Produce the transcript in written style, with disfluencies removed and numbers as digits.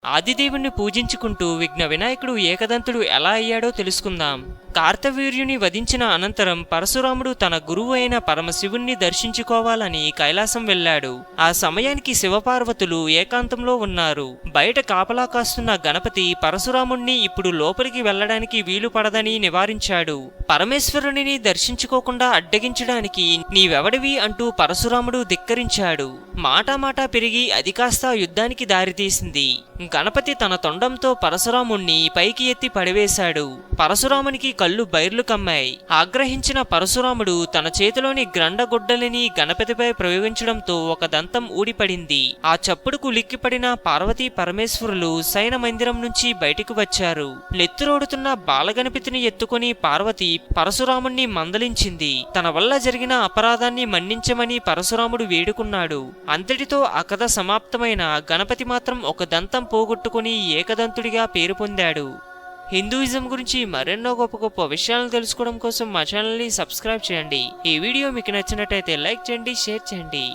ఆదిదేవుణ్ణి పూజించుకుంటూ విఘ్న వినాయకుడు ఏకదంతుడు ఎలా అయ్యాడో తెలుసుకుందాం. కార్తవీర్యుని వధించిన అనంతరం పరశురాముడు తన గురువు అయిన పరమశివుణ్ణి దర్శించుకోవాలని కైలాసం వెళ్లాడు. ఆ సమయానికి శివపార్వతులు ఏకాంతంలో ఉన్నారు. బయట కాపలా కాస్తున్న గణపతి పరశురాముణ్ణి ఇప్పుడు లోపలికి వెళ్లడానికి వీలు పడదని నివారించాడు. పరమేశ్వరుని దర్శించుకోకుండా అడ్డగించడానికి నీవెవడివి అంటూ పరశురాముడు ధిక్కరించాడు. మాటామాటా పెరిగి అది కాస్త యుద్ధానికి దారితీసింది. గణపతి తన తొండంతో పరశురాముణ్ణి పైకి ఎత్తి పడివేశాడు. పరశురామునికి కళ్ళు బైర్లు కమ్మాయి. ఆగ్రహించిన పరశురాముడు తన చేతిలోని గ్రండగొడ్డలిని గణపతిపై ప్రయోగించడంతో ఒక దంతం ఊడిపడింది. ఆ చప్పుడుకు లిక్కిపడిన పార్వతీ పరమేశ్వరులు శయన మందిరం నుంచి బయటికి వచ్చారు. నెత్తురోడుతున్న బాలగణపతిని ఎత్తుకుని పార్వతి పరశురాముణ్ణి మందలించింది. తన వల్ల జరిగిన అపరాధాన్ని మన్నించమని పరశురాముడు వేడుకున్నాడు. అంతటితో ఆ కథ సమాప్తమైన గణపతి మాత్రం ఒక దంతం పోగొట్టుకుని ఏకదంతుడిగా పేరు పొందాడు. హిందూయిజం గురించి మరెన్నో గొప్ప గొప్ప విషయాలను తెలుసుకోవడం కోసం మా ఛానల్ని సబ్స్క్రైబ్ చేయండి. ఈ వీడియో మీకు నచ్చినట్టయితే లైక్ చేయండి, షేర్ చేయండి.